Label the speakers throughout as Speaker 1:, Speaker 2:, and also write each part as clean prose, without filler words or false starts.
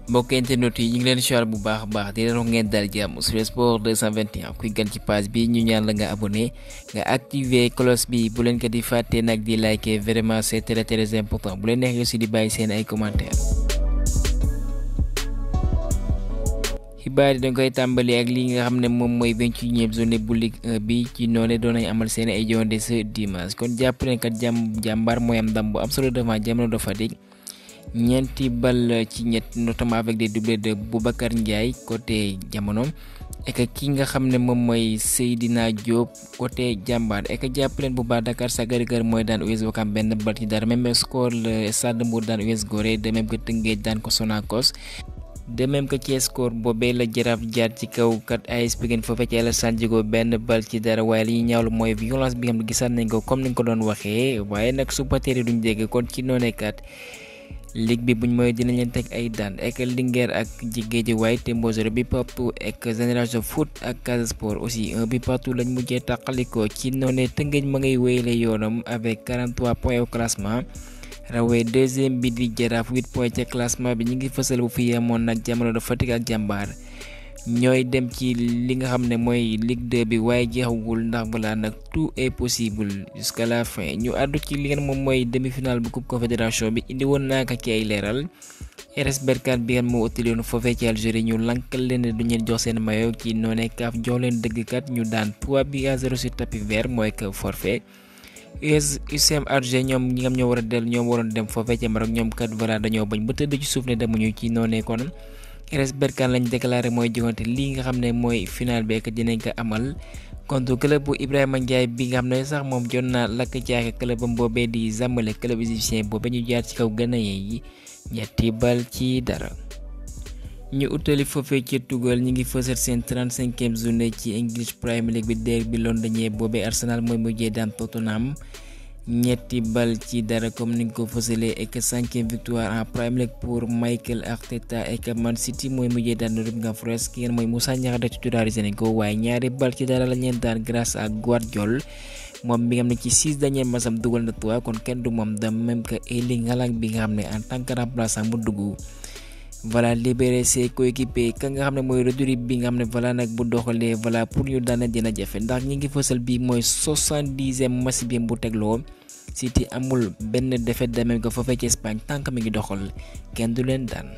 Speaker 1: mbokk internet yi ñu ngi leen siwaar bu baax a baax di leen wax ngeen dal jàmm sur sport 221 kuy gan ci page bi ñu ñaan la nga abonné nga activer cloche bi bu leen ko di fàtte nag di liker vraiment c'est très important bu leen neexee aussi di bàyyi seen ay commentaires. xibaar yi dañ koy tàmbali ak li nga xam ne moom mooy 21e journée bu Ligue 1 bi ci noonu doon nañ amal seen ay jonde ce dimanche kon jàpp leen kat jàmbaar mooy am ndam bu am solo devant Jamono de Fatick. ñeenti bal ci ñett notamment avec des doublés de Boubacar Ndiaye côté Jamono et ki nga xam ne moom mooy Seydina Diop côté Jambar et que jàpp leen bu baax Dakar Sacré-Cœur mooy daan US Ouakam benn bal ci dara même score le Stade de Mbour daan US Gorée de même que Teungueth daan ko Sonacos de même que ci score boobee la Jaraaf jaar ci kaw kat AS Pikine foofee ci Alassane Djigo benn bal ci dara waaye li ñuy ñaawlu mooy violence bi nga xam ne gisaat nañ ko comme ni nga ko doon waxee waaye nag supporters yi duñ dégg kon ci noonee kat ligue bi buñ mooy dinañ leen teg ay daan ek Linguère ak Guédiawaye Tembo 0 bi partout ek Génération Foot ak Casa Sport aussi un bi partout lañ mujjee tàqalikoo ci noonee Teungueth ma ngay wéyale yoonam avec 43 points au classement rawee deuxième bi di Jaraaf 8 points ca classement bi ñu ngi fësal bu fi yemoon nag Jamono de Fatick ak Jambar ñooy dem ci li nga xam ne mooy Ligue 2 bi waaye jeexagul ndax balaa nag tout est possible jusqu'à la fin ñu àddu ci li ngeen moom mooy demi-finale bu coupe confédération bi indi woon naa ko ci ay leeral RS Berkane bi ngeen moo utile woon foofee ci Algérie ñu lankal leen ne du ñu jox seen maillot ci noonee kaaf jox leen dëggkat ñu daan 3-0 sur tapis vert mooy que forfait USM Alger ñoom ñi nga xam ñoo war a dellu ñoom waroon dem foofee ci Maroc ñoom kat voilà dañoo bañ ba tëdd ci suuf ne demuñu ci noonee kon. RS Berkane lañ déclaré mooy jogante lii nga xam ne mooy final bi ak dinañ ko amal contre club bu Ibrahima Ndiaye bi nga xam ne sax moom jot naa lakk caaka clubam boobee di Zamalek club égyptien boobee ñu jaar ci kaw Ghanéen yi ñetti bal ci dara. ñu utali foofee ci Tugal ñu ngi fësal seen 35e journée ci English Premier League bi derby londonien boobee Arsenal mooy mujjee daan Tottenham ñetti bal ci dara comme ni nga ko fësalee et 5e victoire en Premier League pour Mikel Arteta et Man City mooy mujjee daan Nottingham Forest ki ngeen mooy Moussa Niakhaté titularisé nañ ko waaye ñaari bal ci dara la ñeen daan grâce à Guardiola moom bi nga xam ne ci 6 derniers matchs am dugal na 3 kon kenn du moom de même que Erling Haaland bi nga xam ne en tant que remplaçant mu dugg voilà libéré ses coéquipiers ka nga xam ne mooy Rodri bi nga xam ne voilà nag bu doxalee voilà pour ñu daana dina jafe ndax ñi ngi fësal bi mooy 70e match bi bu tegloo City amul benn défaite de même que foofee ci Espagne tànk mi ngi doxal kenn du leen daan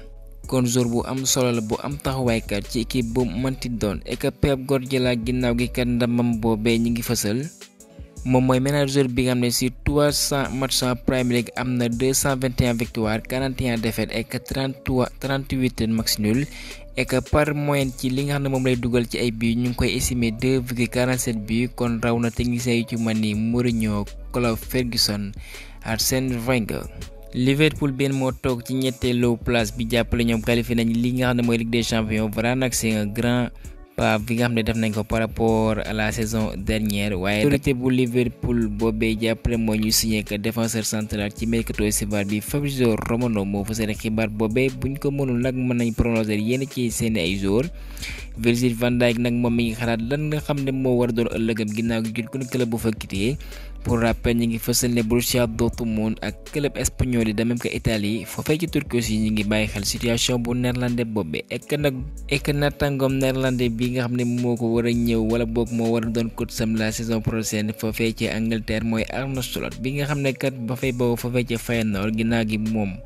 Speaker 1: kon jour bu am solo la bu am taxawaaykat ci équipe bu manti doon et que Pep Guardiola ginnaaw gi kat ndamam boobee ñi ngi fësal moom mooy manager bi nga xam ne si 300 matchs en Premier League am na 221 victoires 41 défaites et que 38 matchs nuls et que par moyenne ci li nga xam ne moom lay dugal ci ay buts ñu ngi koy estimer 2,47 buts kon raw na technicien yu ci mel ni Mourinho Klopp Ferguson Arsène Wenger. Liverpool benn moo toog ci ñetteelu place bi jàppale ñoom qualifié nañ li nga xam ne mooy Ligue des Champions voilà nag c'est un grand pas bi nga xam ne def nañ ko par rapport à la saison dernière waaye autorité bu Liverpool boobee jàppale moo ñu signé que défenseur central ci mercato estival bi Fabrizio Romano moo fësal xibaar boobee buñ ko mënul nag mën nañ prolonger yenn ci seeni ay joueurs Virgil van Dijk nag moom mi ngi xalaat lan nga xam ne moo war a doon ëllëgam ginnaaw gi jot ko club bu fa quitté pour rappel ñi ngi fësal ne Borussia Dortmund ak club espagnol yi de même que Italie foofee ci Turquie aussi ñi ngi bàyyi xel situation bu néerlandais boobee ek nattangom néerlandais bi nga xam ne moo ko war a ñëw wala boog moo war a doon coach sam la saison prochaine foofee ci Angleterre mooy Arne Slot bi nga xam ne kat ba fay boobu foofee ci Feyenoord ginnaaw gi moom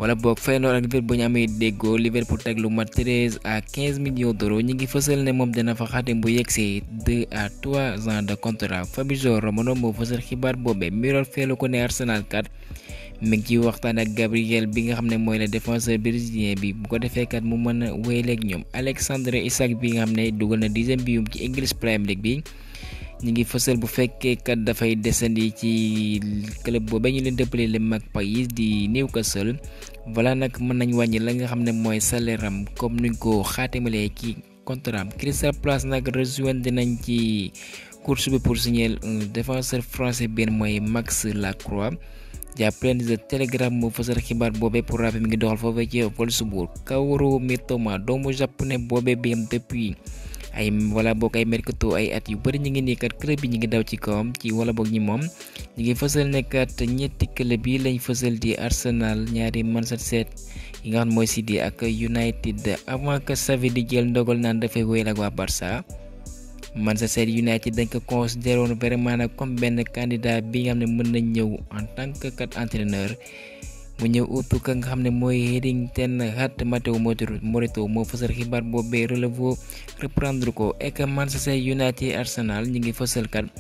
Speaker 1: wala boog Feyenoord ak Liverpool bu ñu amee déggoo Liverpool teg lu mat 13 à 15 millions d'euros ñi ngi fësal ne moom dina fa xaatim bu yegsee 2 à 3 ans de contrat Fabrizio Romano moo fësal xibaar boobee Mirror feelu ko ne Arsenal kat mi ngi ciy waxtaan ak Gabriel bi nga xam ne mooy le défenseur brésilien bi bu ko defee kat mu mën a wéyaleeg ñoom Alexandre Isak bi nga xam ne dugal na 10e biyum ci English Premier League bi ñi ngi fësal bu fekkee kat dafay desandi ci club boobu ñu leen dëppale le Magpies di Newcastle voilà nag mën nañ wàññi la nga xam ne mooy salaire am comme nuñ ko xaatimalee ci contrat am Crystal Palace nag rejoindre nañ ci course bi pour signer un défenseur français benn mooy Max Lacroix jàppaleen The Telegraph moo fësal xibaar boobee pour rappel mi ngi doxal foofee ci Wolfsburg Kaoru Mitoma doomu japonais boobee bi am depuis ay wala boog ay mercato ay at yu bëri ñu ngi nii kat club bi ñu ngi daw ci kawam ci wala boog ñi moom ñu ngi fësal ne kat ñetti club yi lañ fësal di Arsenal ñaari Manchester yi nga xam mooy City ak United avant que Xavi di jël ndogal naan dafay wéyal ak waa Barça. Manchester United dañ ko considéré woon vraiment nag comme benn candidat bi nga xam ne mën nañ ñëw en tant que entraîneur mu ñëw utu ka nga xam ne mooy Erik ten Hag. Matteo Moretto moo fësal xibaar boobee Relevo reprendre ko et que Manchester United Arsenal ñi ngi fësal kat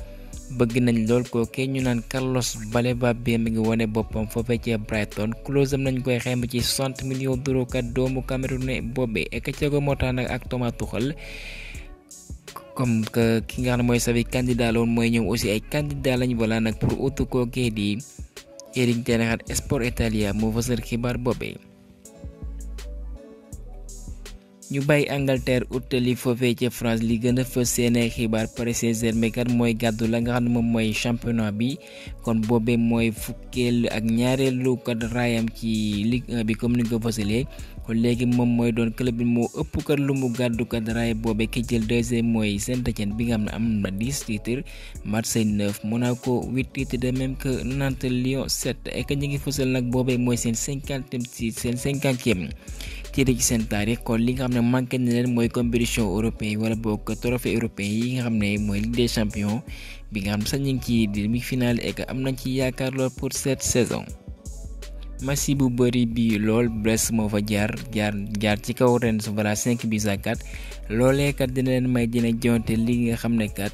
Speaker 1: bëgg nañ lool ko ke ñu naan Carlos Baleba bi mi ngi wone boppam foofee ci Brighton. clause am nañ koy xayma ci 60 millions d'euros kat doomu Camerounais boobee et que Thiago Motta nag ak Thomas Tuchel comme que ki nga xam ne mooy Xavi candidat la woon mooy ñoom aussi ay candidat lañ voilà nag pour utu kookee di Erik ten Hag. Sport Italia moo fësal xibaar boobee. ñu bàyyi Angleterre utali foofee ci France li gën a fës seen xibaar Paris Saint-Germain kat mooy gàddu la nga xam ne moom mooy championnat bi kon boobee mooy fukkeel ak ñaareelu kat raayam ci Ligue 1 bi comme ni nga ko fësalee kon léegi moom mooy doon club bi moo ëpp kat lu mu gàddu kat raay boobee ki jël deuxième mooy Saint-Étienne bi nga xam ne am na 10 titres, Marseille 9, Monaco 8 titres, de même que Nantes, Lyon 7 et que ñu ngi fësal nag boobee mooy seen 50e ci seen taarix kon li nga xam ne manqué na leen mooy compétition européenne wala boog trophée européen yi nga xam ne mooy Ligue des champions bi nga xam ne sax ñu ngi ci demi-finale et que am nañ ci yaakaar lool pour cette saison. Match bu bëri bi lool Brest moo fa jaar ci kaw Rennes voilà 5-4 loolee kat dina leen may dina jonte li nga xam ne kat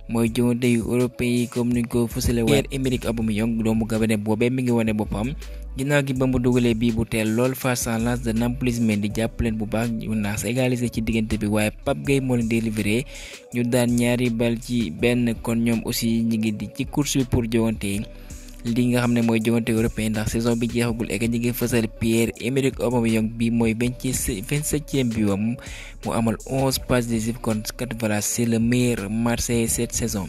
Speaker 1: mooy jonte yu européen yi comme ni ko fësale Pierre-Emerick Aubameyang doomu Gabon boobee mi ngi wane boppam. ginnaaw gi ba mu dugalee bii bu teel lool face à Lens de Nampalys Mendy jàpp leen bu baax ñu naas égaliser ci diggante bi waaye Pape Gueye moo leen délivré ñu daan ñaari bal ci benn kon ñoom aussi ñi ngi di ci course bi pour jogante li nga xam ne mooy jogante européen ndax saison bi jeexagul et que ñi ngi fësal Pierre-Emerick Aubameyang bi mooy 27e bi wam mu amal 11 passes décisives kon kat voilà c'est le meilleur Marseillais cette saison.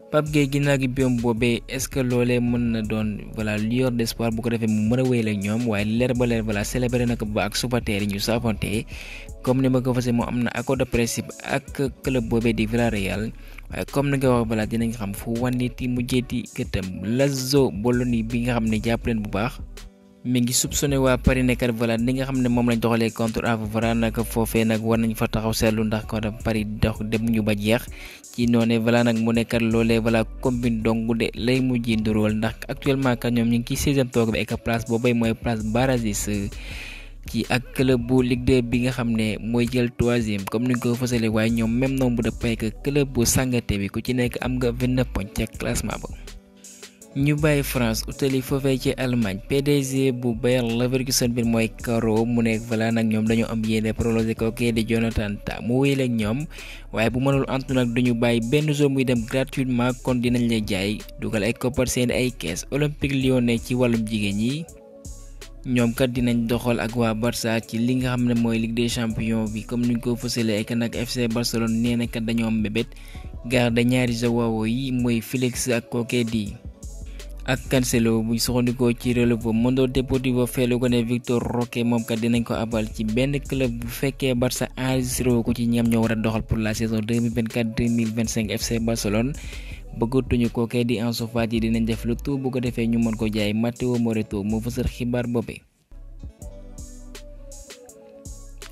Speaker 1: Pape Gueye ginnaaw gi biom boobee est-ce que loolee mën na doon voilà lueur d'espoir bu ko defee mu mën a wéyal ak ñoom waaye leer ba leer voilà célébré na ko ba ak supporters yi ñu saafante comme ni ma ko fasee moo am na accord de principe ak club boobee di Villarreal waaye comme ni nga wax voilà dinañ xam fu wànniti mujjeeti këtam Lazio Bologna bi nga xam ne jàpp leen bu baax mi ngi soupçonné waa Paris nekkat voilà ni nga xam ne moom lañ doxalee contre Avra nag foofee nag war nañ fa taxaw seetlu ndax ko Paris dox demuñu ba jeex ci noonu voilà nag mu nekkat loolee voilà combine dong de lay mujj ndurool ndax actuellement kat ñoom ñu ngi ci 16e toog bi ak place boobay mooy place barragiste ci ak club bu Ligue 2 bi nga xam ne mooy jël 3e comme ni nga ko fësalee waaye ñoom même nombre de points que club bu Sangaté bi ku ci nekk am nga 29 points ca classement ba. ñu bàyyi France utali foofee ci Allemagne PDG bu Bayer Leverkusen bi mooy Caro mu nekk voilà nag ñoom dañoo am yéene prolongé ko kii di Jonathan Tah mu wéyal ak ñoom waaye bu mënul antu nag duñu bàyyi benn zone muy dem gratuitement kon dinañ lay jaay dugal ay koppar seen ay kees. Olympique Lyonnais ci wàllum jigéen ñi ñoom kat dinañ doxal ak waa Barça ci li nga xam ne mooy Ligue des champions bi comme niñ ko fësalee ak nag FC Barcelone nee na kat dañoo am mbébét garde ñaari Joao yi mooy Félix ak kookee di ak Cancelo bu soxandikoo ci Relevo Mundo Deportivo feelu ko ne Victor Roque moom kat dinañ ko abal ci benn club bu fekkee Barça enregistré ko ci ñam ñoo war a doxal pour la saison 2024-2025 FC Barcelone bëggatuñu ko kay di Ansu Fati dinañ def lu tout bu ko defee ñu mën ko jaay. Matteo Moretto moo fësal xibaar boobee.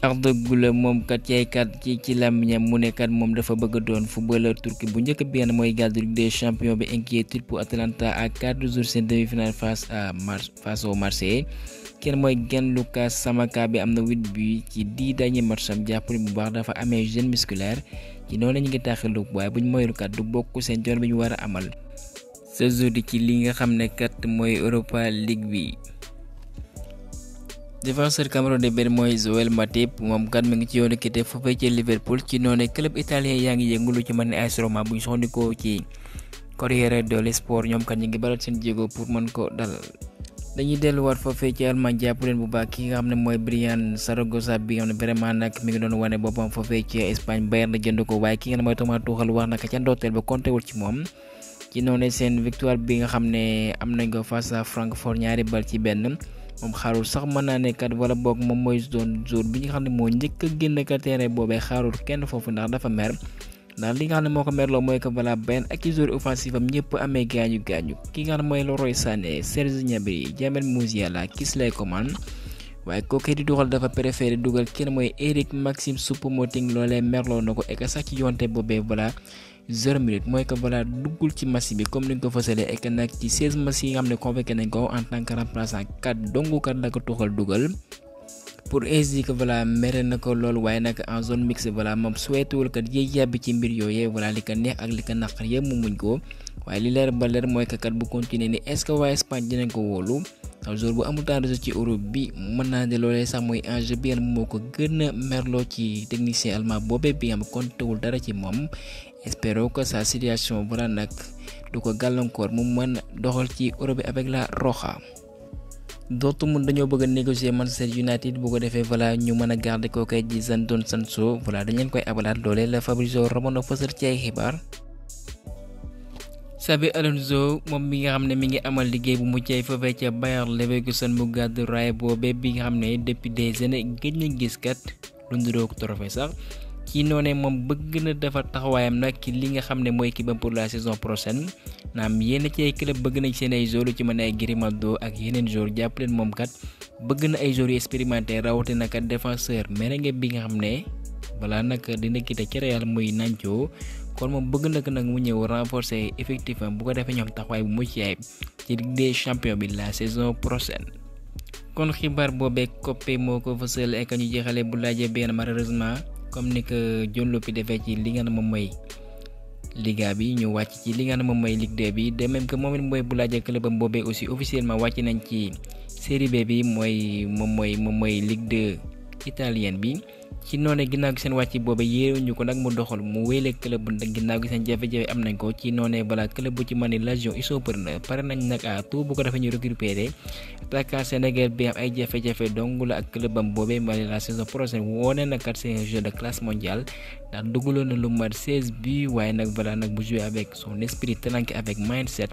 Speaker 1: Arda Güler moom kat yaay kat ci làmmiñam mu ne kat moom dafa bëgg doon footballeur turc bu njëkk bi mooy gàddu Ligue des champions bi inquiétude pour Atalanta à 4 jours seen demi-finale face au Marseille kenn mooy Gianluca Scamacca bi am na 8 buts ci 10 derniers matchs am jàppale bu baax dafa amee gêne musculaire ci noonu la ñu ngi taxalu waaye buñ moyul kat du bokk seen joor bi ñu war a amal ce jour di ci li nga xam ne kat mooy Europa League bi. défenseur camerounais benn mooy Joël Matip moom kat mi ngi ci yoonu quitté foofee ci Liverpool ci noonu club italien yaa ngi yëngu lu ci mën ne AS Roma bu ñu soxandikoo ci Corriere dello Sport ñoom kat ñu ngi baral seen jéego pour mën ko dalal. dañuy delluwaat foofee ci Allemagne jàpp leen bu baax ki nga xam ne mooy Brian Zaragoza bi nga xam ne vraiment nag mi ngi doon wane boppam foofee ci Espagne Bayern la jënd ko waaye ki nga xam ne mooy Thomas Tuchel wax naka ca ndorteel ba compté wul ci moom ci noonu seen victoire bi nga xam ne am nañ ko face à Francfort 2-1 moom xaarul sax mën naa ne kat wala boog moom mooy doon jour bi nga xam ne moo njëkk a génn ka terrain boobee xaarul kenn foofu ndax dafa mer ndax li nga xam ne moo ko merloo mooy que voilà benn ak ci joueur offensif am ñëpp amee gaañu ki nga xam ne mooy Leroy Sané Serge Gnabry Djamel Musiala Kingsley Coman waaye kooku di dugal dafa préféré dugal kenn mooy Eric Maxime Choupo-Moting loolee merloo na ko et que sax ci yoonte boobee voilà 0 minute mooy que voilà duggul ci match bi comme ni ñu ko fësalee et que nag ci 16 match yi nga xam ne convoqué nañ ko en tant que remplaçant 4 dongu kat la ko tuxal dugal. pour ainsi que voilà mere na ko lool waaye nag en zone mixte voilà moom souhaitewul kat yéey yàbbi ci mbir yooyee voilà li ko neex ak li ko naqar yëpp mu muñ ko waaye li leer ba leer mooy que kat bu continuer ni est-ce que waa Espagne dinañ ko wóolu jour bu amul temps de jeu ci Europe bi mën naa ne loolee sax mooy enjeu bi moo ko gën a merloo ci technicien allemand boobee bi nga xam kontewul dara ci moom espérons que sa situation voilà nag du ko gàllankoor mu mën doxal ci Europe bi avec la Roja. Dortmund dañoo bëgg a négocier Manchester United bu ko defee voilà ñu mën a garder koo koy di Jadon Sancho voilà dañ leen koy abalaat loolee la Fabrizio Romano fësal ci ay xibaar. Xabi Alonso moom mi nga xam ne mi ngi amal liggéey bu mucc ay foofee ca Bayer Leverkusen mu gàddu raay boobee bi nga xam ne depuis des années gëj na gis kat lu nduroog trophée sax ci noonee moom bëgg na defar taxawaayam nag ci li nga xam ne mooy équipe pour la saison prochaine naam yenn ci ay club bëgg nañ seen ay joueurs ci mën ay Grimaldo ak yeneen joueurs jàpp leen moom kat bëgg na ay joueurs yu expérimenté rawatina kat défenseur merengue bi nga xam ne balaa nag dina quitté ci Real muy Nacho kon moom bëgg na ko nag mu ñëw renforcer effectif am bu ko defee ñoom taxawaay bu mucc ayib ci Ligue des champions bi la saison prochaine. kon xibaar boobee Koppé moo ko fësal ak ñu jeexalee bu laajee benn malheureusement comme ni ko Dion Lopy defee ci li nga xam ne moom mooy Liga bi ñu wàcc ci li nga xam ne moom mooy Ligue 2 bi de même que moom it mooy bu laajee clubam boobee aussi officiellement wàcc nañ ci Série B bi moom mooy Ligue 2 italienne bi. ci noonee ginnaaw gi seen wàcc booba yéeruñu ko nag mu doxal mu wéyle club bu ginnaaw gi seen jafe-jafe am nañ ko ci noonee balaa club bu ci mën ni Lazio ils sont preneurs pare nañ nag à tout bu ko defee ñu récupérer attaquant Sénégal bi am ay jafe-jafe dong la ak clubam boobee mali la saison prochaine woone na kat c'est un jeu de classe mondiale ndax dugaloon na lu mat 16 buts waaye nag voilà nag bu jouer avec son esprit tranquille avec mindset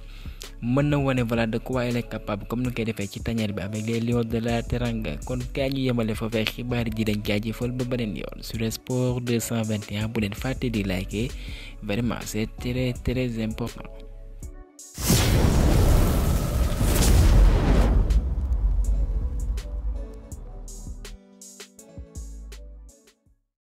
Speaker 1: mën na wone voilà de quoi il est capable comme ni koy defee ci tanière bi avec les Lions de la Teranga kon kaa ñu yemale foofee xibaar yi di dañ jaajëfal ba beneen yoon sur Sport 221 bu leen fàtte di liker vraiment c'est très très important.